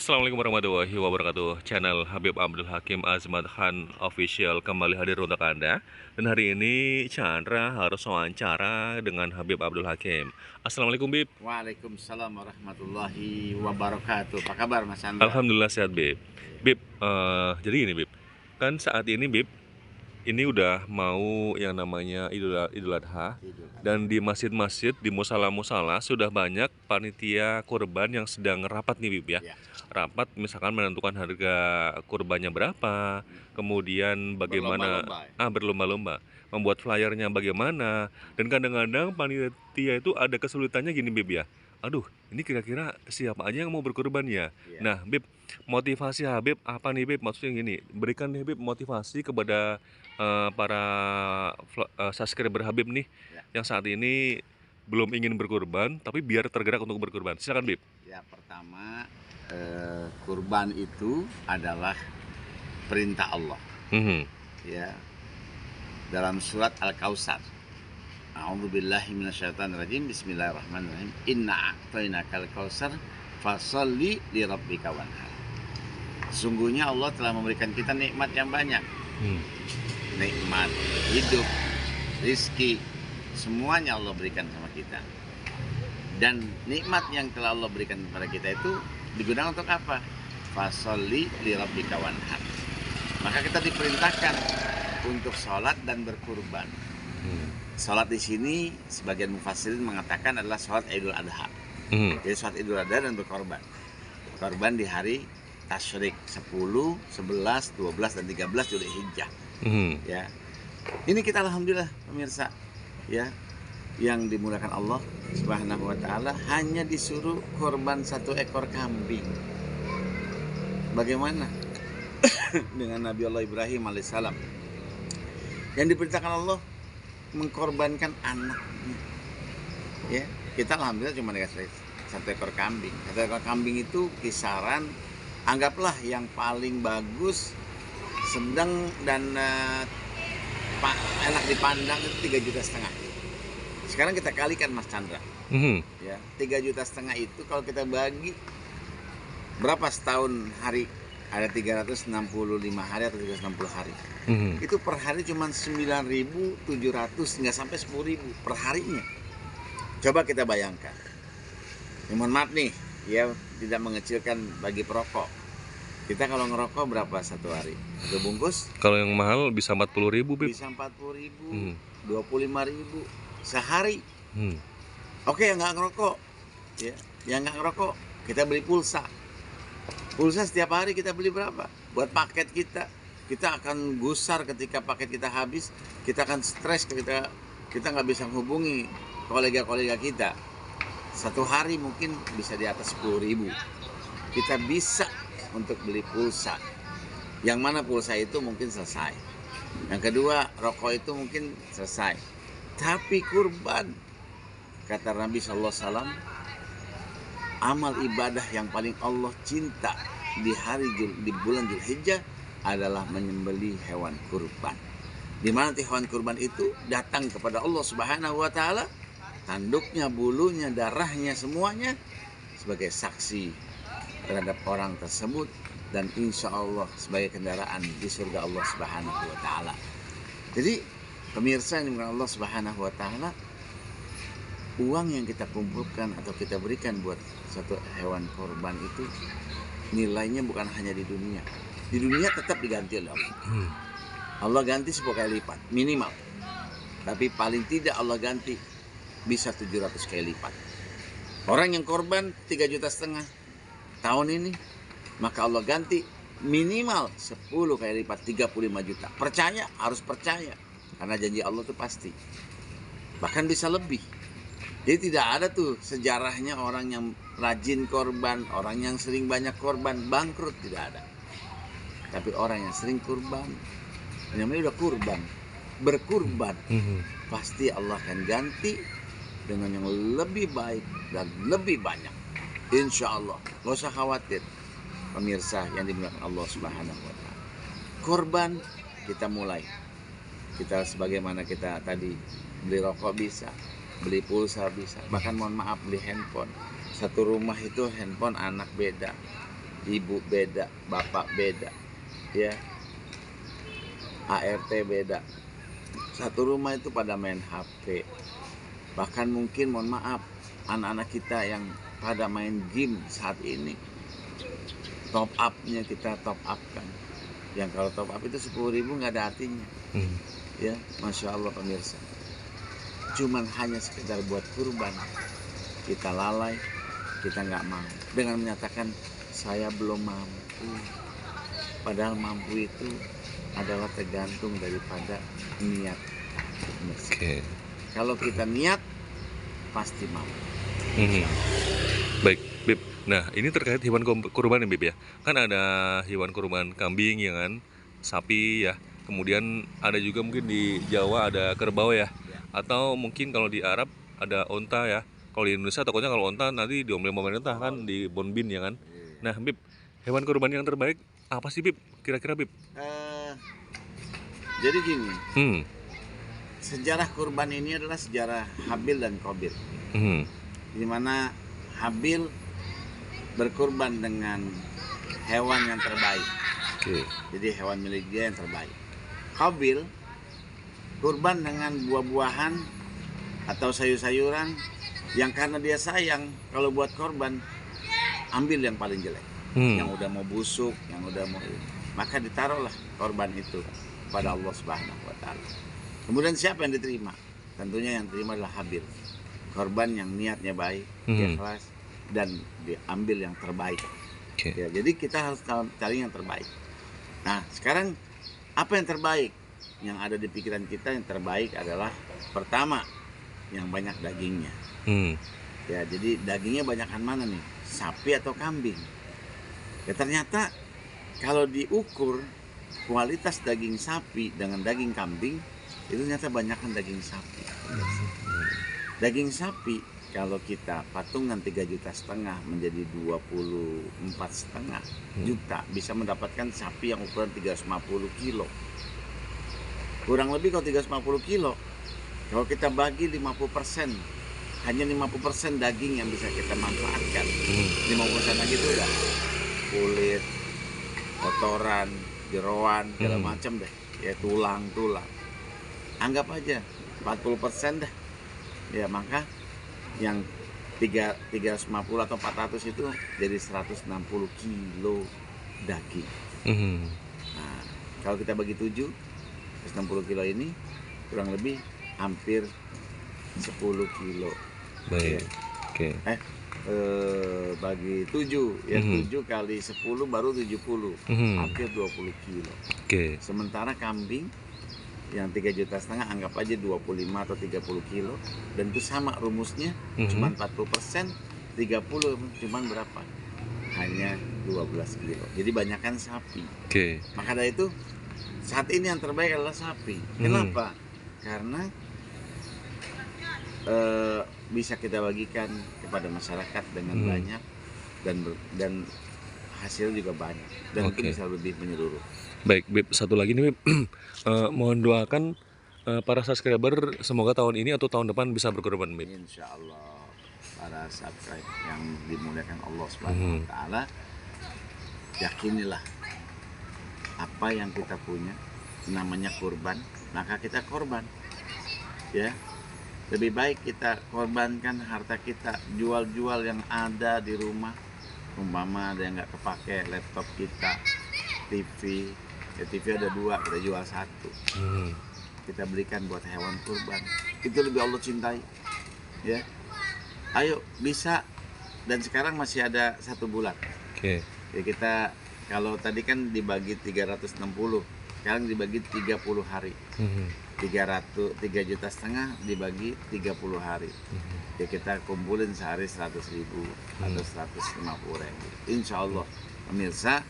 Assalamualaikum warahmatullahi wabarakatuh. Channel Habib Abdul Hakim Azmat Khan Official kembali hadir untuk Anda. Dan hari ini Chandra harus wawancara dengan Habib Abdul Hakim. Assalamualaikum Bib. Waalaikumsalam warahmatullahi wabarakatuh. Apa kabar Mas Chandra? Alhamdulillah sehat Bib. Bib, jadi ini Bib. Kan saat ini Bib, ini udah mau yang namanya Idul Adha. Tidur. Dan di masjid-masjid, di musala-musala sudah banyak panitia kurban yang sedang rapat nih Bib ya. Ya, Rapat misalkan menentukan harga kurbannya berapa, kemudian bagaimana berlomba-lomba ya? berlomba-lomba, membuat flyernya bagaimana, dan kadang-kadang panitia itu ada kesulitannya gini Bib ya. Aduh, ini kira-kira siapa aja yang mau berkurban ya? Iya. Nah, Bib, motivasi Habib apa nih Bib? Maksudnya gini, berikan nih Bib motivasi kepada para subscriber Habib nih Ya. yang saat ini belum ingin berkurban tapi biar tergerak untuk berkurban. Silakan Bib. Ya, pertama kurban itu adalah perintah Allah. Mhm. Ya, dalam surat Al-Kautsar. A'udzubillahi minasyaitonirrajim. Bismillahirrahmanirrahim. Inna a'tainakal kautsar fasholli lirabbika wanhar. Sungguhnya Allah telah memberikan kita nikmat yang banyak. Nikmat hidup, rizki, semuanya Allah berikan sama kita. Dan nikmat yang telah Allah berikan kepada kita itu digunakan untuk apa? Fasholli lirabbika wanhar. Maka kita diperintahkan untuk sholat dan berkurban. Sholat di sini sebagian mufassirin mengatakan adalah sholat Idul Adha. Jadi sholat Idul Adha dan berkorban. Korban di hari Tasyrik 10, 11, 12 dan 13 Dzulhijjah. Ya. Ini kita alhamdulillah pemirsa ya, yang dimuliakan Allah Subhanahu wa taala, hanya disuruh korban 1 ekor kambing. Bagaimana dengan Nabi Allah Ibrahim alaihissalam yang diperintahkan Allah mengkorbankan anaknya? Ya, kita alhamdulillah cuma dikasih 1 ekor kambing. 1 ekor kambing itu kisaran, anggaplah yang paling bagus, sedang dan enak dipandang itu 3,5 juta. Sekarang kita kalikan Mas Chandra, ya, 3,5 juta itu kalau kita bagi berapa setahun hari? Ada 365 hari atau 360 hari. Itu per hari cuma 9.700 nggak sampai 10.000 per harinya. Coba kita bayangkan. Ya, mohon maaf nih, ya, tidak mengecilkan bagi perokok. Kita kalau ngerokok berapa satu hari? 1 bungkus? Kalau yang mahal bisa 40.000 Bib. Bisa 40.000, 25.000 sehari. Oke, yang nggak ngerokok, ya, yang nggak ngerokok kita beli pulsa. Pulsa setiap hari kita beli berapa? Buat paket kita. Kita akan gusar ketika paket kita habis. Kita akan stres ketika kita nggak bisa menghubungi kolega-kolega kita. Satu hari mungkin bisa di atas 10.000. Kita bisa untuk beli pulsa. Yang mana pulsa itu mungkin selesai. Yang kedua, rokok itu mungkin selesai. Tapi kurban, kata Nabi SAW, amal ibadah yang paling Allah cinta di bulan Dzulhijjah adalah menyembelih hewan kurban. Di mana hewan kurban itu datang kepada Allah Subhanahu wa taala, tanduknya, bulunya, darahnya, semuanya sebagai saksi terhadap orang tersebut, dan insya Allah sebagai kendaraan di surga Allah Subhanahu wa taala. Jadi pemirsa yang dimiliki Allah Subhanahu wa taala, uang yang kita kumpulkan atau kita berikan buat satu hewan korban itu nilainya bukan hanya di dunia. Di dunia tetap diganti oleh Allah. Allah ganti 10 kali lipat minimal. Tapi paling tidak Allah ganti bisa 700 kali lipat. Orang yang korban 3,5 juta tahun ini, maka Allah ganti minimal 10 kali lipat, 35 juta. Percaya, harus percaya. Karena janji Allah itu pasti. Bahkan bisa lebih. Jadi tidak ada tuh sejarahnya orang yang rajin korban, orang yang sering banyak korban bangkrut, tidak ada. Tapi orang yang sering kurban, namanya udah kurban, berkurban, pasti Allah akan ganti dengan yang lebih baik dan lebih banyak. Insya Allah, gak usah khawatir pemirsa yang dimuliakan Allah Subhanahu wa taala. Korban kita mulai. Kita sebagaimana kita tadi beli rokok bisa, beli pulsa bisa, bahkan mohon maaf beli handphone. Satu rumah itu handphone anak beda, ibu beda, bapak beda, ya, ART beda. Satu rumah itu pada main HP. Bahkan mungkin, mohon maaf, anak-anak kita yang pada main game saat ini, top up-nya kita top up-kan. Yang kalau top up itu 10.000 nggak ada artinya. Ya, Masya Allah pemirsa. Cuman hanya sekedar buat kurban. Kita lalai, kita nggak mau. Dengan menyatakan, saya belum mampu. Padahal mampu itu adalah tergantung daripada niat. Oke. Kalau kita niat, pasti mampu. Baik, Bib. Nah, ini terkait hewan kurban ya, Bib ya. Kan ada hewan kurban kambing ya kan, sapi ya. Kemudian ada juga mungkin di Jawa ada kerbau ya. Atau mungkin kalau di Arab ada onta ya. Kalau di Indonesia takutnya kalau onta nanti diomelin pemerintah kan di bonbin ya kan. Nah, Bib, hewan kurban yang terbaik apa sih, Bib? Kira-kira, Bib? Jadi gini, Hmm. sejarah kurban ini adalah sejarah Habil dan Qabil. Di mana Habil berkurban dengan hewan yang terbaik. Oke. Jadi hewan milik dia yang terbaik. Qabil kurban dengan buah-buahan atau sayur-sayuran yang karena dia sayang, kalau buat korban ambil yang paling jelek, yang udah mau busuk, yang udah mau, maka ditaruhlah korban itu pada Allah Subhanahu wa Ta'ala. Kemudian siapa yang diterima? Tentunya yang terima adalah Habil, korban yang niatnya baik, ikhlas, dan diambil yang terbaik. Ya, jadi kita harus cari yang terbaik. Nah, sekarang apa yang terbaik? Yang ada di pikiran kita yang terbaik adalah pertama, yang banyak dagingnya. Ya, jadi dagingnya banyakan mana nih? Sapi atau kambing? Ya, ternyata kalau diukur kualitas daging sapi dengan daging kambing, itu ternyata banyakan daging sapi. Daging sapi kalau kita patungan 3,5 juta menjadi 24,5 juta, bisa mendapatkan sapi yang ukuran 350 kilo. Kurang lebih kalau 350 kilo, kalau kita bagi 50%, hanya 50% daging yang bisa kita manfaatkan. 50% lagi itu udah kulit, kotoran, jeroan, segala macam deh. Ya, tulang-tulang. Anggap aja 40% dah. Ya, maka yang 350 atau 400 itu jadi 160 kilo daging. Nah, kalau kita bagi 7, 160 kilo ini kurang lebih hampir 10 kilo. Baik. Ya. Bagi 7 ya, 7 kali 10 baru 70, hampir 20 kilo. Sementara kambing yang 3,5 juta anggap aja 25 atau 30 kilo, dan itu sama rumusnya, cuma 40%, 30 cuman berapa? Hanya 12 kilo. Jadi banyakkan sapi. Maka dari itu saat ini yang terbaik adalah sapi. Kenapa? Karena bisa kita bagikan kepada masyarakat dengan banyak, dan hasil juga banyak, dan itu bisa lebih menyeluruh. Baik, Bib, satu lagi nih, Bib. Mohon doakan para subscriber semoga tahun ini atau tahun depan bisa berkorban, Bib. Insya Allah para subscriber yang dimuliakan Allah Subhanahu wa Ta'ala, yakinilah apa yang kita punya namanya kurban, maka kita korban. Ya, lebih baik kita korbankan harta kita, jual-jual yang ada di rumah. Umpama ada yang nggak kepake, laptop kita, TV, ya TV ada 2, kita jual 1. Kita berikan buat hewan kurban. Itu lebih Allah cintai. Ya, ayo bisa. Dan sekarang masih ada 1 bulan. Ya, kita kalau tadi kan dibagi 360, sekarang dibagi 30 hari. 3,5 juta dibagi 30 hari. Ya, kita kumpulin sehari 100.000 atau 150.000. Insya Allah pemirsa,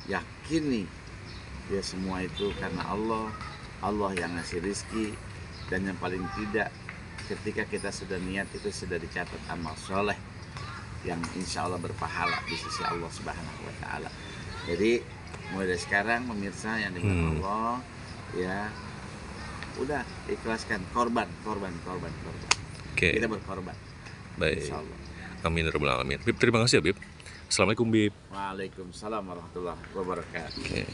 yakini ya semua itu karena Allah yang ngasih rizki, dan yang paling tidak ketika kita sudah niat itu sudah dicatat amal soleh yang insya Allah berpahala di sisi Allah Subhanahu wa Ta'ala. Jadi mulai dari sekarang pemirsa yang dengan Allah, ya udah ikhlaskan, korban. Kita berkorban. Baik. Insya Allah. Amin ya rabbal alamin. Bib, terima kasih ya, Bib. Assalamualaikum Bib. Waalaikumsalam warahmatullahi wabarakatuh. Oke.